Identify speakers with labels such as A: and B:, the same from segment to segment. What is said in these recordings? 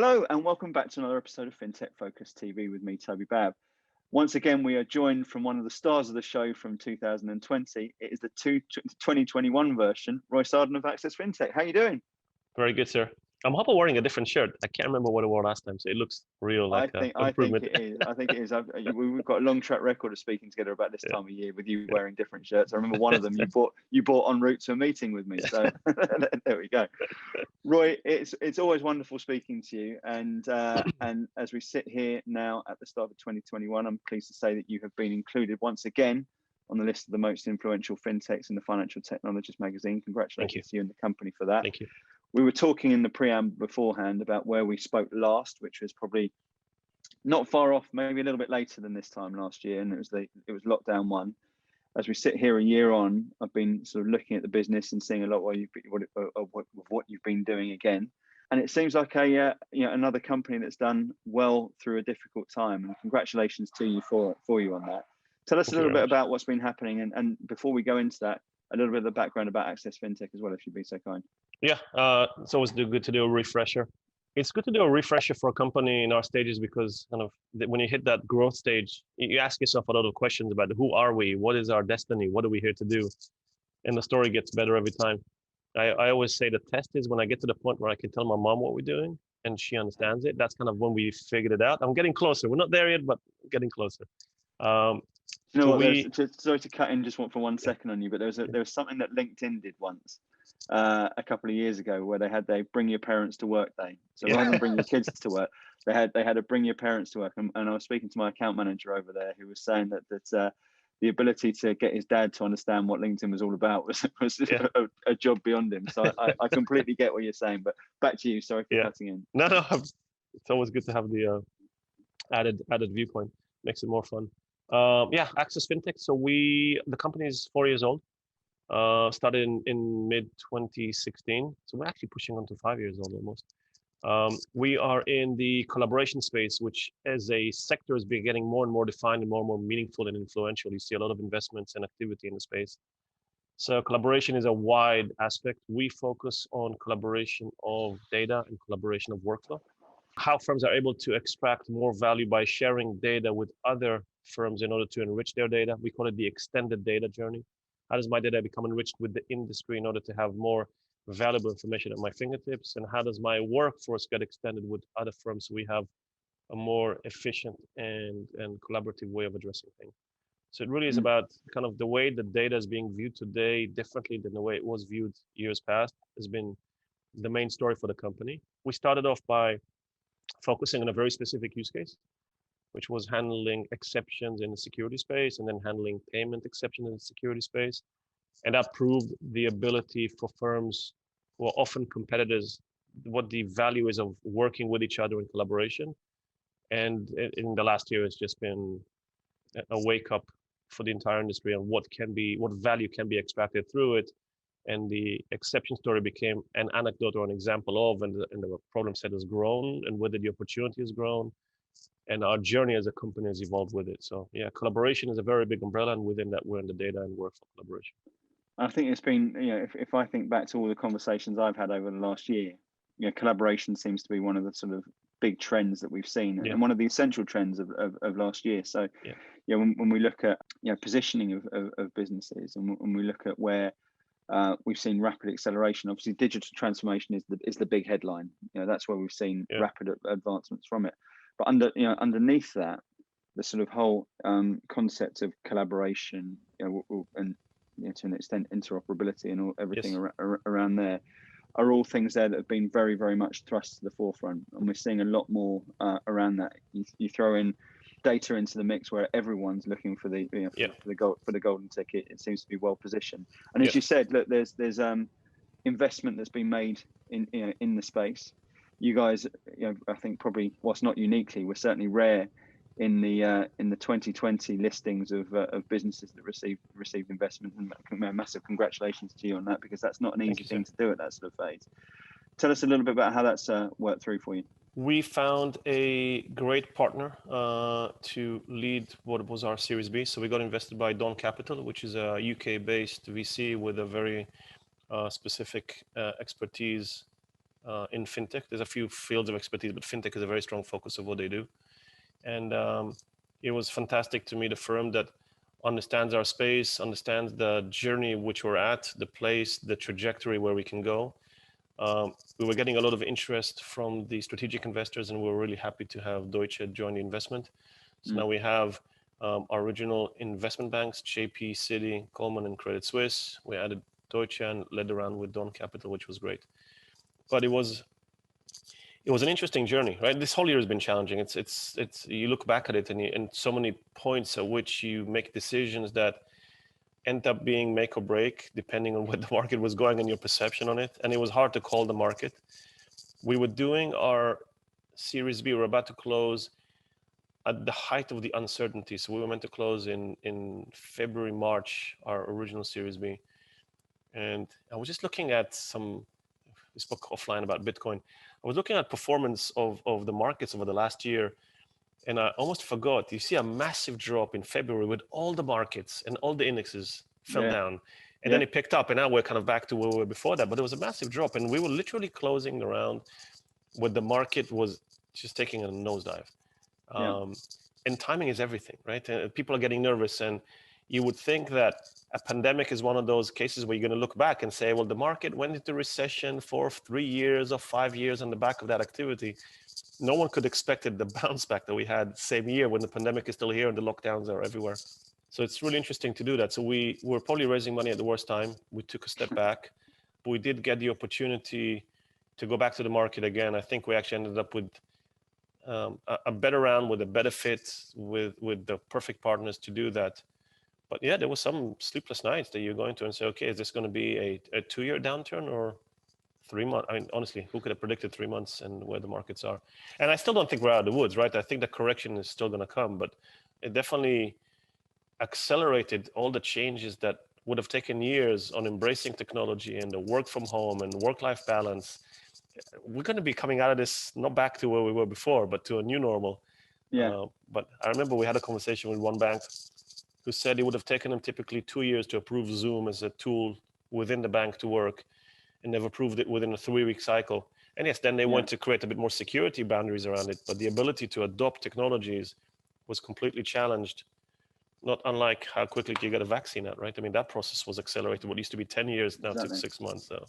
A: Hello and welcome back to another episode of Fintech Focus TV with me, Toby. Once again, we are joined from one of the stars of the show from 2020. It is the 2021 version, Roy Saadon of Access Fintech. How are you doing?
B: Very good, sir. I'm wearing a different shirt. I can't remember what I wore last time, so it looks real like improvement.
A: I think it is. We've got a long track record of speaking together about this time of year with you wearing different shirts. I remember one of them you bought en route to a meeting with me. So there we go. Roy, it's always wonderful speaking to you. And as we sit here now at the start of 2021, I'm pleased to say that you have been included once again on the list of the most influential fintechs in the Financial Technologist magazine. Congratulations to you and the company for that.
B: Thank you.
A: We were talking in the preamble beforehand about where we spoke last, which was probably not far off, maybe a little bit later than this time last year, and it was lockdown one. As we sit here a year on, I've been sort of looking at the business and seeing a lot what you've been doing again, and it seems like another company that's done well through a difficult time. And congratulations to you for you on that. Tell us a little bit about what's been happening, and before we go into that, a little bit of the background about Access Fintech as well, if you'd be so kind.
B: Yeah, it's always good to do a refresher. It's good to do a refresher for a company in our stages because when you hit that growth stage, you ask yourself a lot of questions about who are we, what is our destiny, what are we here to do, and the story gets better every time. I always say the test is when I get to the point where I can tell my mom what we're doing and she understands it. That's kind of when we figured it out. I'm getting closer. We're not there yet, but getting closer.
A: You know what? Sorry to cut in just for 1 second on you, but there was something that LinkedIn did once a couple of years ago where they bring your parents to work day. So rather than bring your kids to work, they had a bring your parents to work. And I was speaking to my account manager over there who was saying that the ability to get his dad to understand what LinkedIn was all about was a job beyond him. So I completely get what you're saying. But back to you. Sorry for cutting in.
B: No, it's always good to have the added viewpoint. Makes it more fun. Access Fintech. So the company is 4 years old. Started in mid 2016. So we're actually pushing on to 5 years old almost. We are in the collaboration space, which as a sector has been getting more and more defined and more meaningful and influential. You see a lot of investments and activity in the space. So collaboration is a wide aspect. We focus on collaboration of data and collaboration of workflow. How firms are able to extract more value by sharing data with other firms in order to enrich their data. We call it the extended data journey. How does my data become enriched with the industry in order to have more valuable information at my fingertips? And how does my workforce get extended with other firms so we have a more efficient and collaborative way of addressing things? So it really is about kind of the way the data is being viewed today differently than the way it was viewed years past has been the main story for the company. We started off by focusing on a very specific use case, which was handling exceptions in the security space and then handling payment exceptions in the security space. And that proved the ability for firms who are often competitors, what the value is of working with each other in collaboration. And in the last year, it's just been a wake up for the entire industry on what value can be extracted through it. And the exception story became an anecdote or an example of, and the problem set has grown, and whether the opportunity has grown. And our journey as a company has evolved with it. So collaboration is a very big umbrella, and within that, we're in the data and workflow collaboration.
A: I think it's been, if I think back to all the conversations I've had over the last year, collaboration seems to be one of the sort of big trends that we've seen, and one of the essential trends of last year. So, when we look at positioning of businesses, and when we look at where we've seen rapid acceleration, obviously digital transformation is the big headline. That's where we've seen rapid advancements from it. But underneath that, the sort of whole concept of collaboration, and to an extent interoperability and everything around there, are all things there that have been very, very much thrust to the forefront. And we're seeing a lot more around that. You throw in data into the mix where everyone's looking for the golden ticket. It seems to be well positioned. And as you said, look, there's investment that's been made in the space. You guys, I think probably, whilst not uniquely, we're certainly rare in the 2020 listings of businesses that received investment. And massive congratulations to you on that, because that's not an easy thing to do at that sort of phase. Tell us a little bit about how that's worked through for you.
B: We found a great partner to lead what was our Series B. So we got invested by Dawn Capital, which is a UK-based VC with a very specific expertise in fintech. There's a few fields of expertise, but fintech is a very strong focus of what they do. And it was fantastic to meet a firm that understands our space, understands the journey which we're at, the place, the trajectory where we can go. We were getting a lot of interest from the strategic investors, and we were really happy to have Deutsche join the investment. So now we have our original investment banks, JP, Citi, Goldman, and Credit Suisse. We added Deutsche and led around with Dawn Capital, which was great. But it was an interesting journey, right? This whole year has been challenging. It's you look back at it and so many points at which you make decisions that end up being make or break, depending on where the market was going and your perception on it. And it was hard to call the market. We were doing our Series B. We were about to close at the height of the uncertainty. So we were meant to close in February, March, our original Series B. And I was just looking at we spoke offline about Bitcoin. I was looking at performance of the markets over the last year, and I almost forgot. You see a massive drop in February with all the markets and all the indexes fell down. And then it picked up, and now we're kind of back to where we were before that. But there was a massive drop, and we were literally closing around where the market was just taking a nosedive. And timing is everything, right? And people are getting nervous, and you would think that a pandemic is one of those cases where you're going to look back and say, well, the market went into recession for 3 years or 5 years on the back of that activity. No one could expect the bounce back that we had same year when the pandemic is still here and the lockdowns are everywhere. So it's really interesting to do that. So we were probably raising money at the worst time. We took a step back, but we did get the opportunity to go back to the market again. I think we actually ended up with a better round with a better fit with the perfect partners to do that. But yeah, there was some sleepless nights that you're going to and say, okay, is this going to be a 2-year downturn or 3 months? I mean, honestly, who could have predicted 3 months and where the markets are? And I still don't think we're out of the woods, right? I think the correction is still going to come, but it definitely accelerated all the changes that would have taken years on embracing technology and the work from home and work-life balance. We're going to be coming out of this not back to where we were before, but to a new normal. But I remember we had a conversation with one bank who said it would have taken them typically 2 years to approve Zoom as a tool within the bank to work, and they've approved it within a 3-week cycle. And yes, then they want to create a bit more security boundaries around it, but the ability to adopt technologies was completely challenged, not unlike how quickly you get a vaccine out, right? I mean, that process was accelerated. What used to be 10 years now took 6 months. So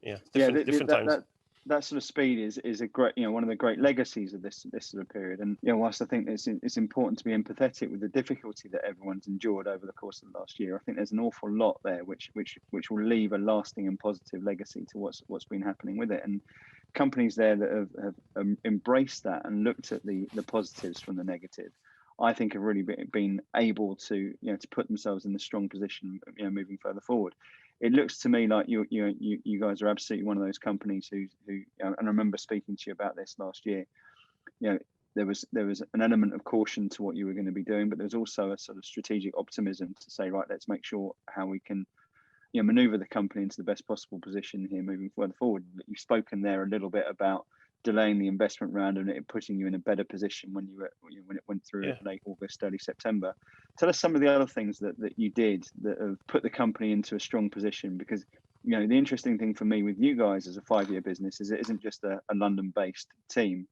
B: yeah, different times.
A: That sort of speed is a great, one of the great legacies of this sort of period. And whilst I think it's important to be empathetic with the difficulty that everyone's endured over the course of the last year, I think there's an awful lot there which will leave a lasting and positive legacy to what's been happening with it. And companies there that have embraced that and looked at the positives from the negative, I think have really been able to to put themselves in a strong position moving further forward. It looks to me like you guys are absolutely one of those companies who and I remember speaking to you about this last year. There was an element of caution to what you were going to be doing, but there was also a sort of strategic optimism to say, right, let's make sure how we can maneuver the company into the best possible position here moving further forward. You've spoken there a little bit about delaying the investment round and it putting you in a better position when it went through late August, early September. Tell us some of the other things that you did that have put the company into a strong position, because the interesting thing for me with you guys as a 5-year business is it isn't just a London-based team.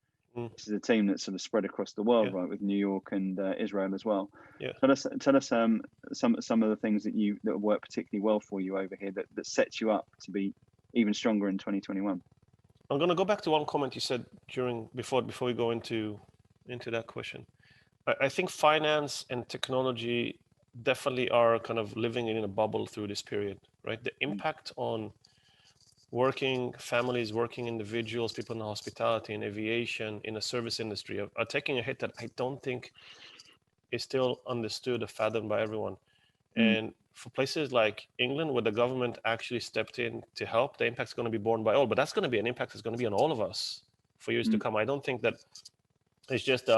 A: This is a team that's sort of spread across the world, right, with New York and Israel as well. Tell us some of the things that work particularly well for you over here that sets you up to be even stronger in 2021.
B: I'm going to go back to one comment you said before we go into that question. I think finance and technology definitely are kind of living in a bubble through this period, right? The impact on working families, working individuals, people in the hospitality and aviation, in the service industry are taking a hit that I don't think is still understood or fathomed by everyone. And for places like England, where the government actually stepped in to help, the impact is going to be borne by all. But that's going to be an impact that's going to be on all of us for years to come. I don't think that it's just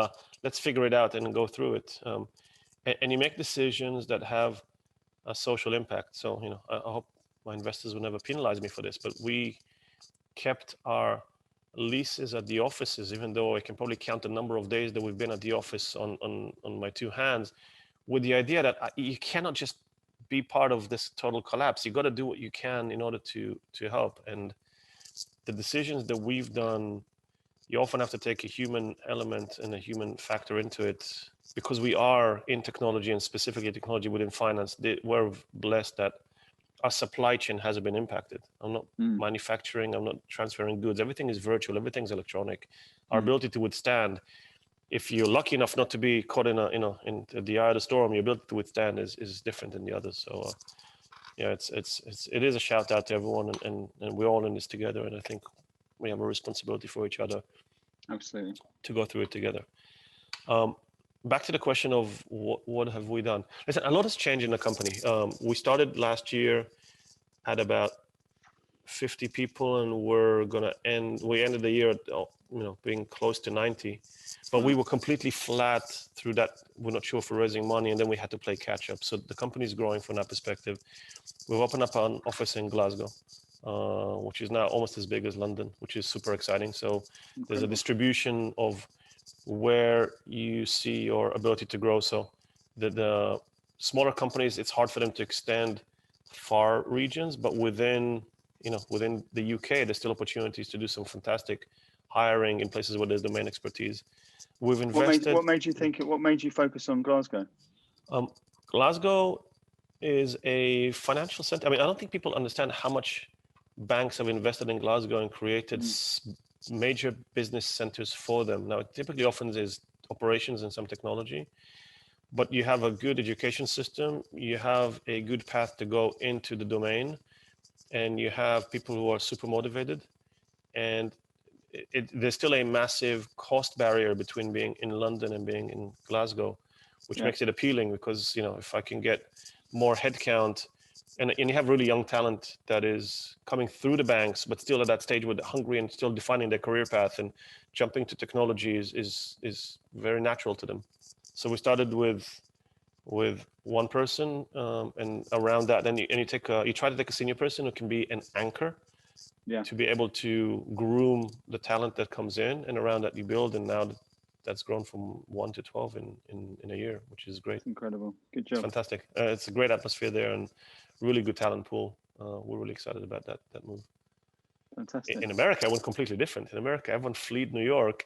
B: let's figure it out and go through it. And you make decisions that have a social impact. So I hope my investors will never penalize me for this, but we kept our leases at the offices, even though I can probably count the number of days that we've been at the office on my 2 hands, with the idea that you cannot just be part of this total collapse. You got to do what you can in order to help. And the decisions that we've done, you often have to take a human element and a human factor into it, because we are in technology, and specifically technology within finance. We're blessed that our supply chain hasn't been impacted. I'm not manufacturing, I'm not transferring goods. Everything is virtual, everything's electronic. Our ability to withstand, if you're lucky enough not to be caught in the eye of the storm, your ability to withstand is different than the others. So yeah, it is a shout out to everyone, and we're all in this together, and I think we have a responsibility for each other.
A: Absolutely.
B: To go through it together. Back to the question of what have we done? Listen, a lot has changed in the company. We started last year at about 50 people, and we ended the year at being close to 90. But we were completely flat through that. We're not sure if we're raising money, and then we had to play catch up. So the company is growing from that perspective. We've opened up an office in Glasgow, which is now almost as big as London, which is super exciting. So there's a distribution of where you see your ability to grow. So the smaller companies, it's hard for them to extend far regions, but within the UK, there's still opportunities to do some fantastic hiring in places where there's domain expertise. We've invested.
A: What made you focus on Glasgow?
B: Glasgow is a financial center. I mean, I don't think people understand how much banks have invested in Glasgow and created major business centers for them. Now, it typically often is operations and some technology, but you have a good education system, you have a good path to go into the domain, and you have people who are super motivated. And there's still a massive cost barrier between being in London and being in Glasgow, which makes it appealing, because if I can get more headcount, and you have really young talent that is coming through the banks, but still at that stage with hungry and still defining their career path, and jumping to technology is very natural to them. So we started with one person, and around that, then you try to take a senior person who can be an anchor, to be able to groom the talent that comes in, and around that you build, and now that's grown from 1 to 12 in a year, which is great.
A: Incredible. Good job.
B: It's fantastic. It's a great atmosphere there, and really good talent pool. We're really excited about that move.
A: Fantastic.
B: In America, it went completely different. In America, everyone fled New York.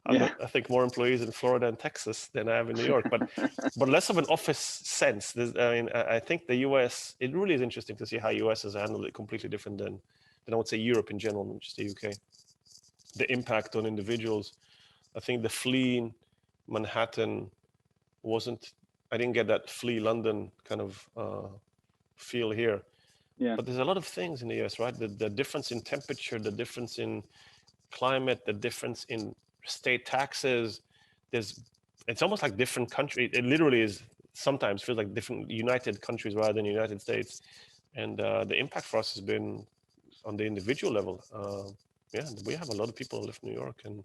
B: I think more employees in Florida and Texas than I have in New York, but less of an office sense. I think the US, it really is interesting to see how US has handled it completely different than I would say Europe in general, not just the UK. The impact on individuals. I think the flee Manhattan I didn't get that flee London kind of feel here.
A: Yeah.
B: But there's a lot of things in the US, right? The difference in temperature, the difference in climate, the difference in state taxes. It's almost like different countries. It literally is, sometimes feels like different united countries rather than United States. And the impact for us has been on the individual level. We have a lot of people who live in New York and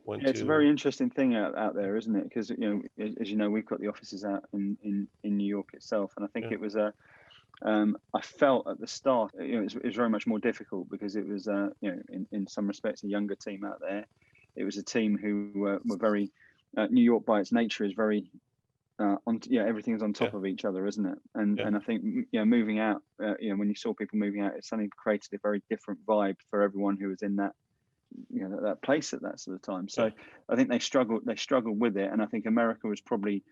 A: it's a very interesting thing out there, isn't it? Because as you know, we've got the offices out in New York itself, and I think it was I felt at the start, it was very much more difficult, because it was in some respects a younger team out there. It was a team who were very New York by its nature is very everything's on top of each other, isn't it? And I think moving out, when you saw people moving out, it suddenly created a very different vibe for everyone who was in that that place at that sort of time. So I think they struggled with it, and I think America was probably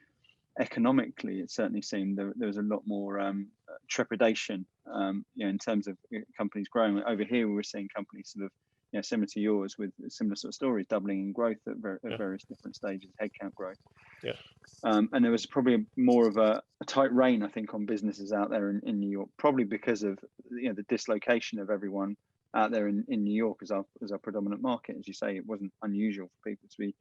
A: economically, it certainly seemed there was a lot more trepidation in terms of companies growing. Over here we were seeing companies sort of similar to yours, with similar sort of stories, doubling in growth at various different stages, headcount growth. And there was probably more of a tight rein, I think, on businesses out there in New York, probably because of the dislocation of everyone out there in New York as our predominant market. As you say, it wasn't unusual for people to be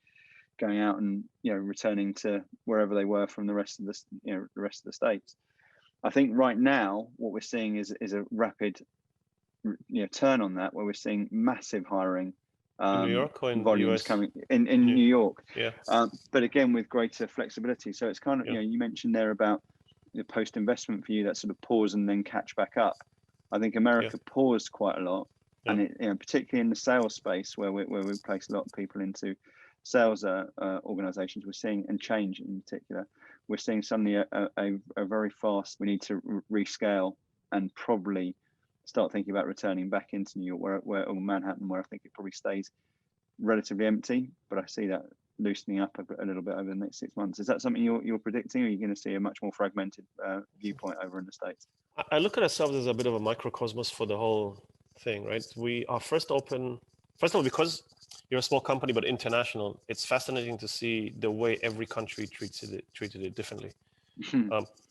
A: going out and returning to wherever they were from the rest of the states. I think right now what we're seeing is a rapid turn on that, where we're seeing massive hiring
B: in New York or in
A: volumes
B: US?
A: coming in New York.
B: Yeah.
A: But again, with greater flexibility. So it's kind of you mentioned there about the post investment for you, that sort of pause and then catch back up. I think America paused quite a lot, and it, particularly in the sales space, where we place a lot of people into sales organizations, we're seeing, and change in particular, we're seeing suddenly a very fast, we need to rescale and probably start thinking about returning back into New York, or Manhattan, where I think it probably stays relatively empty. But I see that loosening up a little bit over the next 6 months. Is that something you're predicting, or are you going to see a much more fragmented viewpoint over in the States?
B: I look at ourselves as a bit of a microcosmos for the whole thing, right? We are first of all, because you're a small company but international, it's fascinating to see the way every country treated it differently.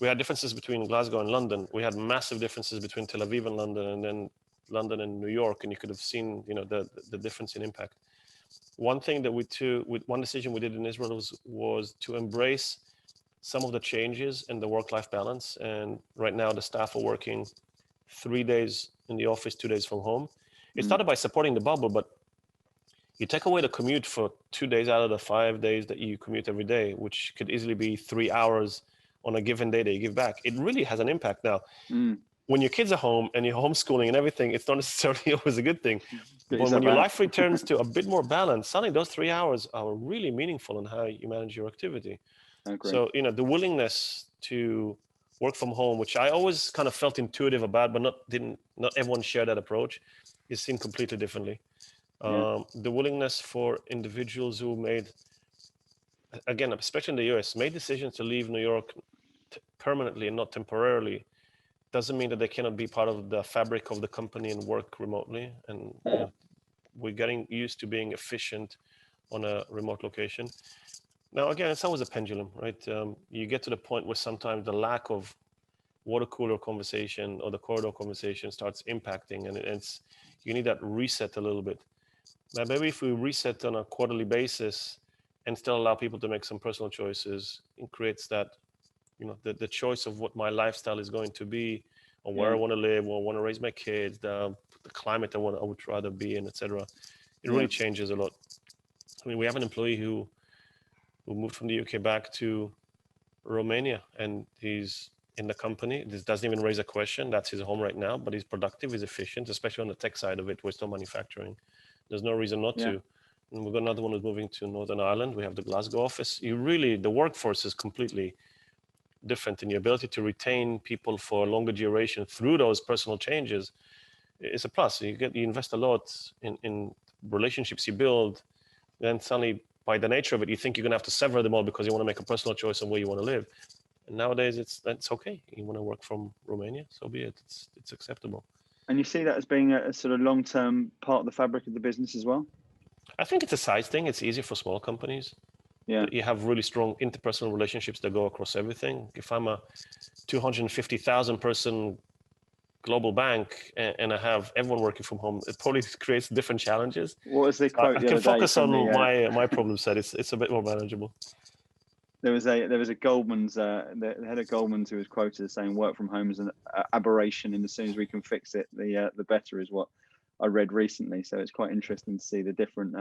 B: We had differences between Glasgow and London. We had massive differences between Tel Aviv and London, and then London and New York, and you could have seen, the difference in impact. One thing that one decision we did in Israel was to embrace some of the changes in the work-life balance. And right now the staff are working 3 days in the office, 2 days from home. It started by supporting the bubble, but you take away the commute for 2 days out of the 5 days that you commute every day, which could easily be 3 hours on a given day that you give back. It really has an impact. Now, when your kids are home and you're homeschooling and everything, it's not necessarily always a good thing. But when your life returns to a bit more balance, suddenly those 3 hours are really meaningful in how you manage your activity. So, the willingness to work from home, which I always kind of felt intuitive about, but not everyone shared that approach, is seen completely differently. The willingness for individuals who made, again, especially in the US, made decisions to leave New York permanently and not temporarily, doesn't mean that they cannot be part of the fabric of the company and work remotely. And we're getting used to being efficient on a remote location. Now, again, it's always a pendulum, right? You get to the point where sometimes the lack of water cooler conversation or the corridor conversation starts impacting, and you need that reset a little bit. Now, maybe if we reset on a quarterly basis and still allow people to make some personal choices, it creates that, the choice of what my lifestyle is going to be, or where I want to live, or I want to raise my kids, the climate I would rather be in, etc. It really changes a lot. I mean, we have an employee who moved from the UK back to Romania, and he's in the company. This doesn't even raise a question. That's his home right now, but he's productive, he's efficient, especially on the tech side of it. We're still manufacturing. There's no reason not to. And we've got another one who's moving to Northern Ireland. We have the Glasgow office. The workforce is completely different, and your ability to retain people for a longer duration through those personal changes is a plus. You invest a lot in relationships you build, then suddenly, by the nature of it, you think you're going to have to sever them all because you want to make a personal choice on where you want to live. And nowadays, it's okay. You want to work from Romania, so be it. It's acceptable.
A: And you see that as being a sort of long-term part of the fabric of the business as well?
B: I think it's a size thing. It's easier for small companies. You have really strong interpersonal relationships that go across everything. If I'm a 250,000 person global bank and I have everyone working from home, it probably creates different challenges.
A: What was the quote?
B: I can focus on my problem set. It's a bit more manageable.
A: There was a Goldman's, the head of Goldman's, who was quoted as saying work from home is an aberration, and as soon as we can fix it, the better, is what I read recently. So it's quite interesting to see the different.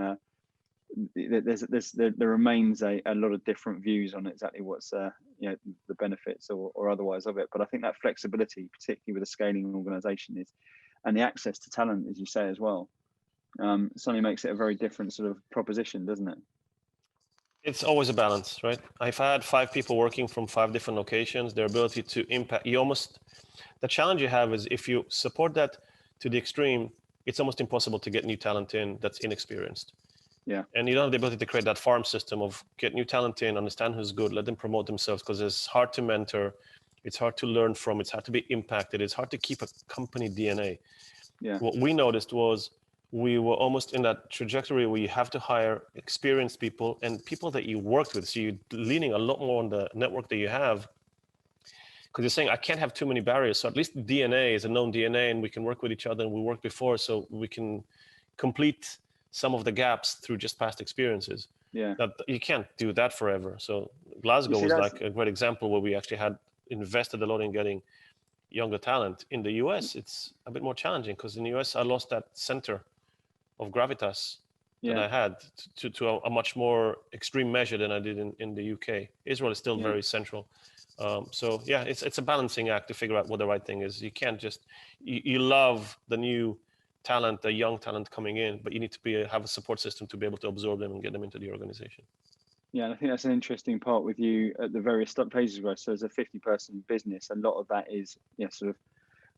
A: There remains a lot of different views on exactly what's the benefits or otherwise of it. But I think that flexibility, particularly with a scaling organization, and the access to talent, as you say as well, suddenly makes it a very different sort of proposition, doesn't it?
B: It's always a balance, right? If I had 5 people working from 5 different locations, their ability to impact, the challenge you have is if you support that to the extreme, it's almost impossible to get new talent in that's inexperienced. And you don't have the ability to create that farm system of get new talent in, understand who's good, let them promote themselves, because it's hard to mentor, it's hard to learn from, it's hard to be impacted, it's hard to keep a company DNA. What we noticed was we were almost in that trajectory where you have to hire experienced people and people that you worked with. So you're leaning a lot more on the network that you have, because you're saying, I can't have too many barriers. So at least DNA is a known DNA, and we can work with each other, and we worked before, so we can complete some of the gaps through just past experiences. Now, you can't do that forever. So Glasgow was like a great example where we actually had invested a lot in getting younger talent. In the US, it's a bit more challenging, because in the US, I lost that center of gravitas that I had to a much more extreme measure than I did in the UK. Israel is still very central. So it's a balancing act to figure out what the right thing is. You can't just, you love the new talent, the young talent coming in, but you need to have a support system to be able to absorb them and get them into the organization.
A: Yeah, and I think that's an interesting part with you at the various stages, right? So as a 50-person business, a lot of that is sort of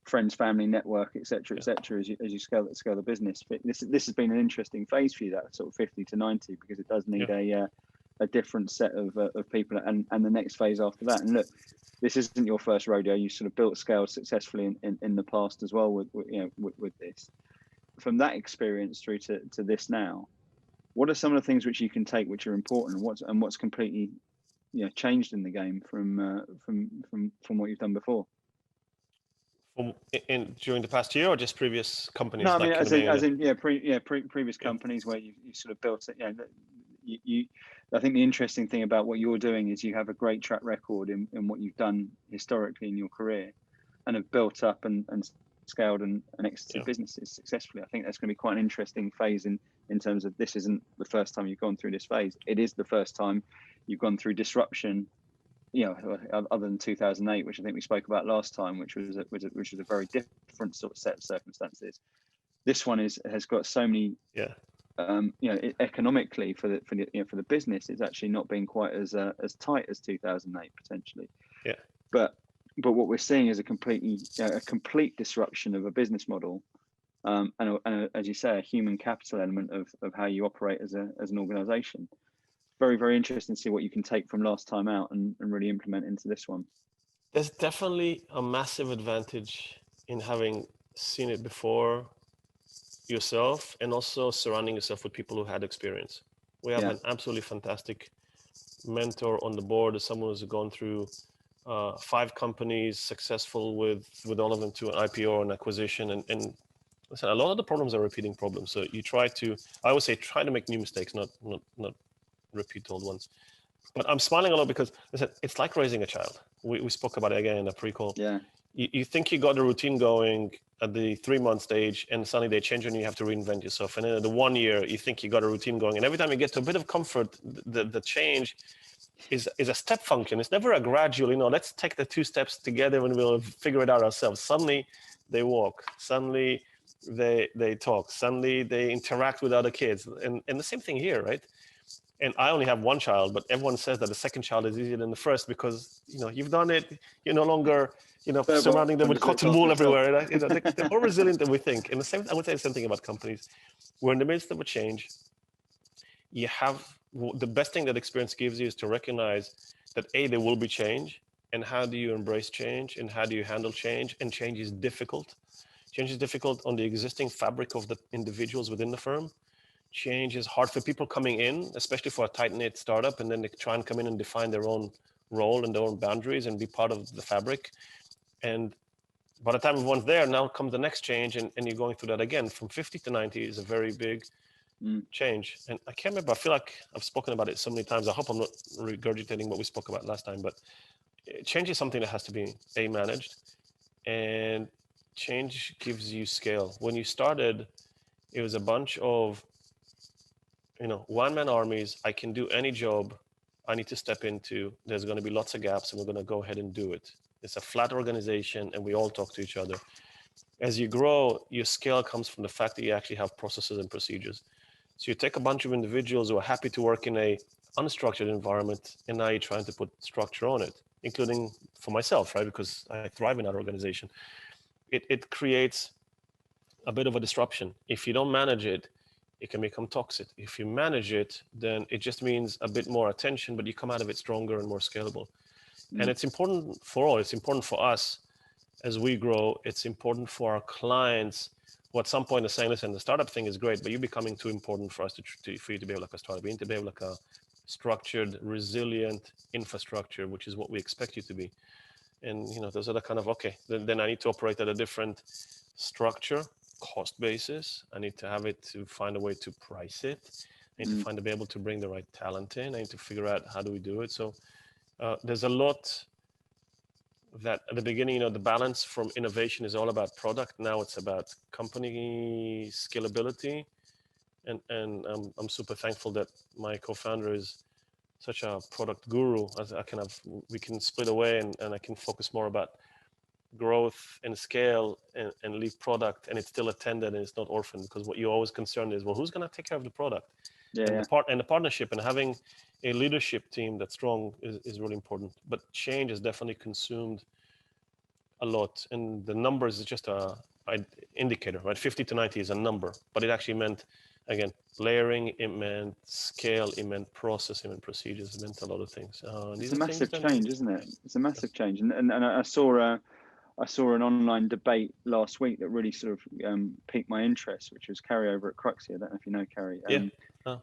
A: friends, family, network, etc., etc. As you scale the business. But this has been an interesting phase for you, that sort of 50 to 90, because it does need a different set of people, and the next phase after that. And look, this isn't your first rodeo. You sort of built scale successfully in the past as well with this. From that experience through to this now, what are some of the things which you can take which are important, and what's completely changed in the game from what you've done before?
B: During the past year, or just previous companies?
A: No, I mean, previous companies where you sort of built it. I think the interesting thing about what you're doing is you have a great track record in what you've done historically in your career, and have built up and scaled and exited businesses successfully. I think that's going to be quite an interesting phase in terms of, this isn't the first time you've gone through this phase. It is the first time you've gone through disruption, other than 2008, which I think we spoke about last time, which was a very different sort of set of circumstances. This one has got so many, economically for the business, it's actually not been quite as tight as 2008 potentially.
B: Yeah.
A: But what we're seeing is a complete disruption of a business model, and as you say, a human capital element of how you operate as an organization. Very, very interesting to see what you can take from last time out and really implement into this one.
B: There's definitely a massive advantage in having seen it before yourself, and also surrounding yourself with people who had experience. We have an absolutely fantastic mentor on the board, as someone who's gone through 5 companies, successful with all of them to an IPO or an acquisition. And listen, a lot of the problems are repeating problems. So you I always say, try to make new mistakes, not repeat old ones. But I'm smiling a lot because, listen, it's like raising a child. We spoke about it again in the pre-call.
A: Yeah.
B: You think you got the routine going at the 3-month stage, and suddenly they change and you have to reinvent yourself. And then at the 1 year, you think you got a routine going. And every time you get to a bit of comfort, the change is a step function. It's never a gradual, let's take the 2 steps together and we'll figure it out ourselves. Suddenly they walk. Suddenly they talk. Suddenly they interact with other kids. And the same thing here, right? And I only have 1 child, but everyone says that the second child is easier than the first because, you've done it. You're no longer, surrounding them with cotton wool everywhere. Right? They're more resilient than we think. And I would say the same thing about companies. We're in the midst of a change. You have the best thing that experience gives you is to recognize that there will be change, and how do you embrace change, and how do you handle change? And change is difficult. Change is difficult on the existing fabric of the individuals within the firm. Change is hard for people coming in, especially for a tight-knit startup, and then they try and come in and define their own role and their own boundaries and be part of the fabric. And by the time everyone's there, now comes the next change, and you're going through that again. From 50 to 90 is a very big change. And I can't remember, I feel like I've spoken about it so many times. I hope I'm not regurgitating what we spoke about last time, but change is something that has to be managed, and change gives you scale. When you started, it was a bunch of one-man armies. I can do any job I need to step into. There's going to be lots of gaps, and we're going to go ahead and do it. It's a flat organization, and we all talk to each other. As you grow, your scale comes from the fact that you actually have processes and procedures. So you take a bunch of individuals who are happy to work in a unstructured environment, and now you're trying to put structure on it, including for myself, right? Because I thrive in that organization. It creates a bit of a disruption. If you don't manage it, it can become toxic. If you manage it, then it just means a bit more attention, but you come out of it stronger and more scalable. And it's important for all. It's important for us as we grow. It's important for our clients who at some point are saying, listen, the startup thing is great, but you're becoming too important for us for you to behave like a startup. You need to behave like a structured, resilient infrastructure, which is what we expect you to be. And those are the kind of, then I need to operate at a different structure, cost basis. I need to have it to find a way to price it. I need to be able to bring the right talent in. I need to figure out how do we do it. So there's a lot that at the beginning, the balance from innovation is all about product. Now it's about company scalability. And I'm super thankful that my co-founder is such a product guru. As we can split away and I can focus more about growth and scale and leave product, and it's still attended and it's not orphaned, because what you're always concerned is, well, who's going to take care of the product? And the partnership and having a leadership team that's strong is really important. But change has definitely consumed a lot, and the numbers is just a indicator, right? 50 to 90 is a number, but it actually meant, again, layering, it meant scale, it meant process, it meant procedures, it meant a lot of things.
A: It's a massive change, isn't it? It's a massive change, and I saw an online debate last week that really sort of piqued my interest, which was Carrie over at Cruxy. I don't know if you know Carrie.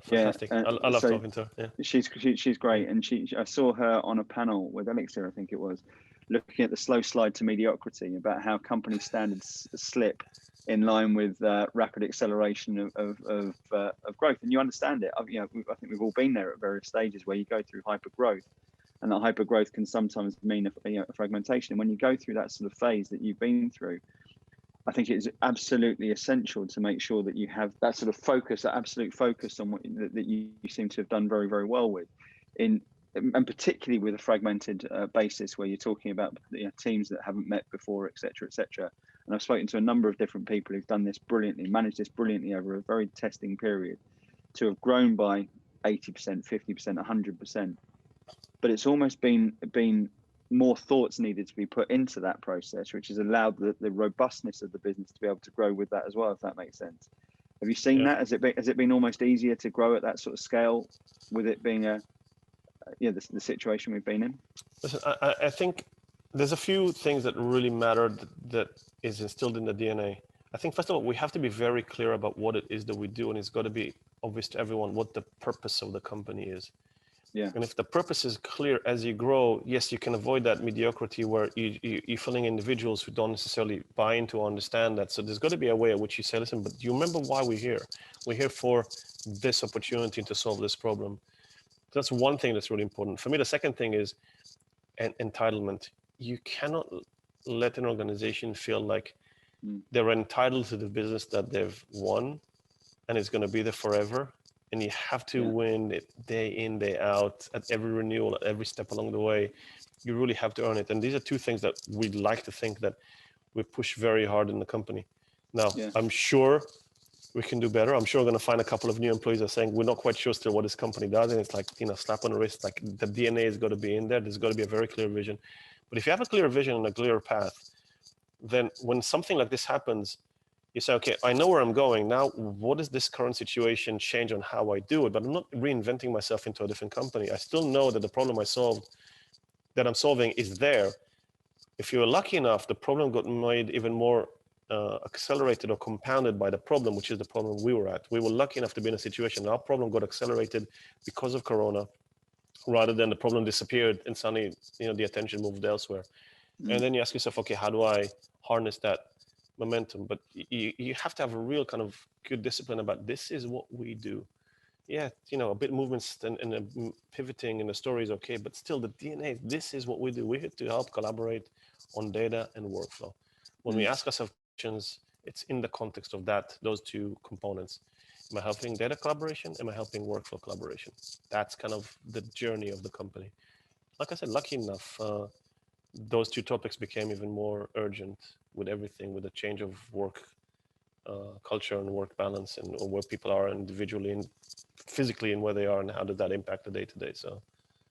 B: Fantastic. I love talking to her. Yeah.
A: She's great, and I saw her on a panel with Elixir, I think it was, looking at the slow slide to mediocrity, about how company standards slip in line with rapid acceleration of growth. And you understand it. I think we've all been there at various stages where you go through hyper growth, and that hyper growth can sometimes mean a fragmentation. And when you go through that sort of phase that you've been through, I think it is absolutely essential to make sure that you have that sort of focus, that absolute focus on what that you seem to have done very, very well with, and particularly with a fragmented basis where you're talking about teams that haven't met before, et cetera, et cetera. And I've spoken to a number of different people who've done this brilliantly, managed this brilliantly over a very testing period, to have grown by 80%, 50%, 100%. But it's almost been more thoughts needed to be put into that process, which has allowed the robustness of the business to be able to grow with that as well, if that makes sense. Have you seen that? Has it been almost easier to grow at that sort of scale with it being the situation we've been in?
B: Listen, I think there's a few things that really matter that is instilled in the DNA. I think, first of all, we have to be very clear about what it is that we do, and it's got to be obvious to everyone what the purpose of the company is. Yeah. And if the purpose is clear as you grow, yes, you can avoid that mediocrity where you're filling individuals who don't necessarily buy into or understand that. So there's got to be a way at which you say, listen, but you remember why we're here? We're here for this opportunity to solve this problem. That's one thing that's really important. For me, the second thing is entitlement. You cannot let an organization feel like they're entitled to the business that they've won and it's going to be there forever. And you have to win it day in, day out, at every renewal, at every step along the way. You really have to earn it. And these are two things that we'd like to think that we push very hard in the company. Now, I'm sure we can do better. I'm sure we're going to find a couple of new employees that are saying, we're not quite sure still what this company does. And it's like, slap on the wrist, like the DNA has got to be in there. There's got to be a very clear vision. But if you have a clear vision and a clear path, then when something like this happens, you say, okay, I know where I'm going. Now, what does this current situation change on how I do it? But I'm not reinventing myself into a different company. I still know that the problem that I'm solving is there. If you're lucky enough, the problem got made even more accelerated or compounded by the problem, which is the problem we were at. We were lucky enough to be in a situation. Our problem got accelerated because of Corona, rather than the problem disappeared and suddenly, the attention moved elsewhere. And then you ask yourself, okay, how do I harness that momentum? But you have to have a real kind of good discipline about this is what we do. Yeah, a bit of movements and pivoting in the story is okay, but still the DNA, this is what we do. We're here to help collaborate on data and workflow. When we ask ourselves questions, it's in the context of those two components. Am I helping data collaboration? Am I helping workflow collaboration? That's kind of the journey of the company. Like I said, lucky enough, those two topics became even more urgent with everything, with the change of work culture and work balance, and where people are individually and physically and where they are, and how did that impact the day-to-day. So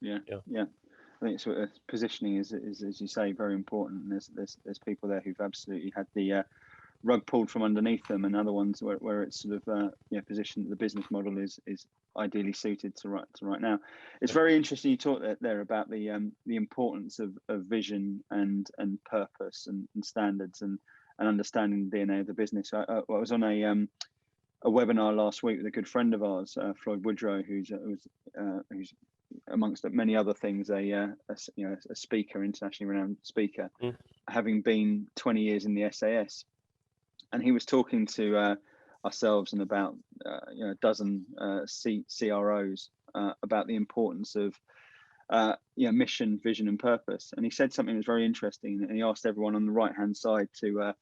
B: yeah.
A: I think sort of positioning is, as you say, very important. And there's people there who've absolutely had the rug pulled from underneath them, and other ones where it's sort of positioned. The business model is ideally suited to right now. It's very interesting you talked there about the importance of vision and purpose and standards and understanding the DNA of the business. I was on a webinar last week with a good friend of ours, Floyd Woodrow, who's amongst many other things a speaker, internationally renowned speaker, having been 20 years in the SAS. And he was talking to ourselves and about a dozen CROs about the importance of mission, vision, and purpose. And he said something that was very interesting. And he asked everyone on the right-hand side to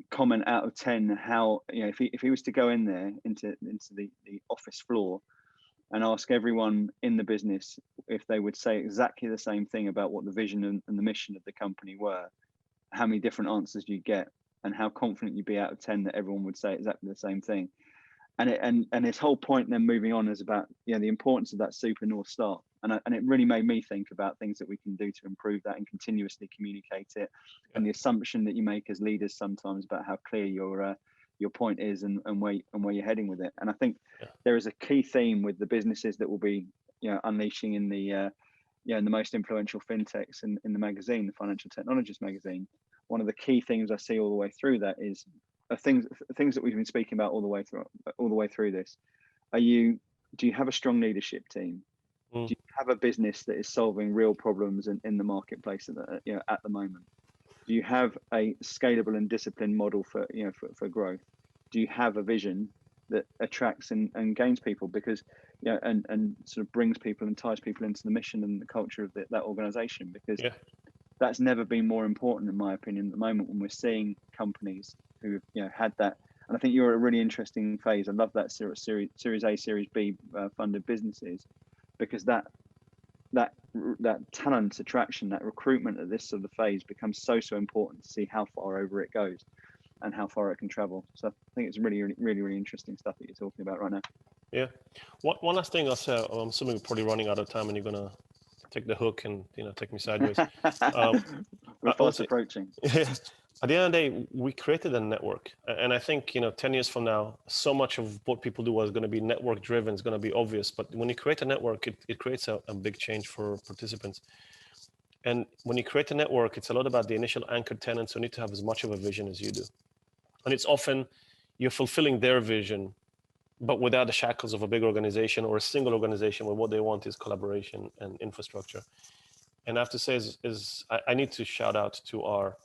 A: comment out of 10 how if he was to go in there into the office floor and ask everyone in the business if they would say exactly the same thing about what the vision and the mission of the company were, how many different answers you'd get, and how confident you'd be out of 10 that everyone would say exactly the same thing. and his whole point then moving on is about, you know, the importance of that super North Star, and it really made me think about things that we can do to improve that and continuously communicate it, and the assumption that you make as leaders sometimes about how clear your point is and where you're heading with it. And I think there is a key theme with the businesses that will be, you know, unleashing in the in the most influential fintechs in the magazine, the Financial Technologist magazine. One of the key themes I see all the way through that is things that we've been speaking about all the way through this. Do you have a strong leadership team? Do you have a business that is solving real problems in the marketplace at the moment? Do you have a scalable and disciplined model for growth? Do you have a vision that attracts and gains people, because and sort of brings people and ties people into the mission and the culture of that organization? Because that's never been more important, in my opinion, at the moment, when we're seeing companies who have had that. And I think you're at a really interesting phase. I love that Series A, Series B funded businesses, because that talent attraction, that recruitment at this sort of phase becomes so important to see how far over it goes and how far it can travel. So I think it's really interesting stuff that you're talking about right now.
B: Yeah. One last thing I'll say. I'm assuming we're probably running out of time, and you're gonna take the hook and take me sideways.
A: We're fast approaching.
B: At the end of the day, we created a network, and I think 10 years from now, so much of what people do is going to be network driven. It's going to be obvious, but when you create a network, it creates a big change for participants. And when you create a network, it's a lot about the initial anchor tenants who need to have as much of a vision as you do, and it's often you're fulfilling their vision, but without the shackles of a big organization or a single organization where what they want is collaboration and infrastructure. And I have to say I need to shout out to our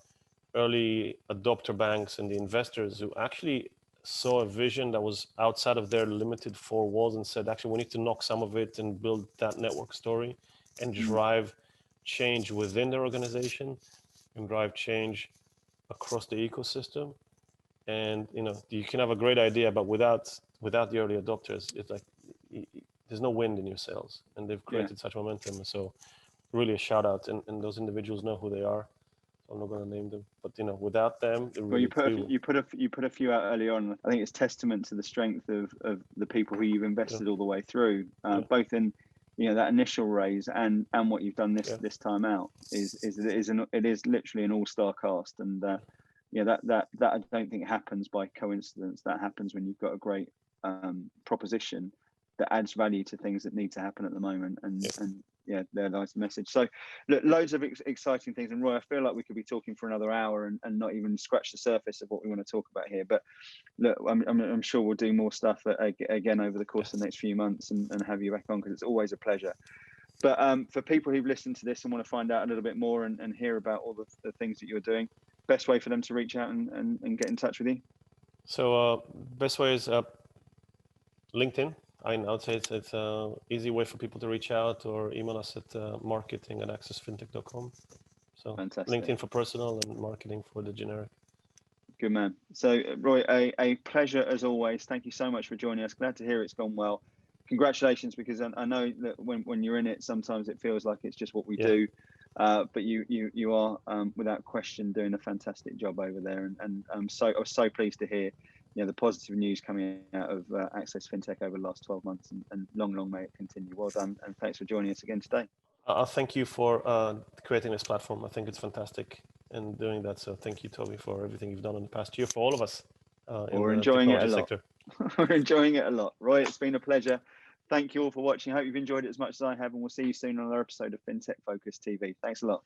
B: early adopter banks and the investors who actually saw a vision that was outside of their limited four walls and said, actually, we need to knock some of it and build that network story and drive change within their organization and drive change across the ecosystem. And you can have a great idea, but without the early adopters, it's like there's no wind in your sails, and they've created such momentum. So really a shout out, and those individuals know who they are. I'm not going to name them, but without them,
A: you put a few out early on. I think it's testament to the strength of the people who you've invested all the way through, both in that initial raise and what you've done this time out. It is literally an all-star cast, and that I don't think happens by coincidence. That happens when you've got a great proposition that adds value to things that need to happen at the moment, and there lies the message. So look, loads of exciting things, and Roy, I feel like we could be talking for another hour and not even scratch the surface of what we want to talk about here. But look, I'm sure we'll do more stuff again over the course of the next few months and have you back on, because it's always a pleasure. But for people who've listened to this and want to find out a little bit more and hear about all the things that you're doing, best way for them to reach out and get in touch with you? So
B: best way is LinkedIn. I would say it's an easy way for people to reach out, or email us at marketing@accessfintech.com. So fantastic. LinkedIn for personal and marketing for the generic.
A: Good man. So Roy, a pleasure as always. Thank you so much for joining us. Glad to hear it's gone well. Congratulations, because I know that when you're in it, sometimes it feels like it's just what we do. But you are without question doing a fantastic job over there, and I was so pleased to hear the positive news coming out of Access Fintech over the last 12 months, and long may it continue. Well done, and thanks for joining us again today.
B: Thank you for creating this platform. I think it's fantastic and doing that. So thank you, Toby, for everything you've done in the past year for all of us.
A: We're enjoying it a lot. We're enjoying it a lot. Roy, it's been a pleasure. Thank you all for watching. I hope you've enjoyed it as much as I have, and we'll see you soon on another episode of Fintech Focus TV. Thanks a lot.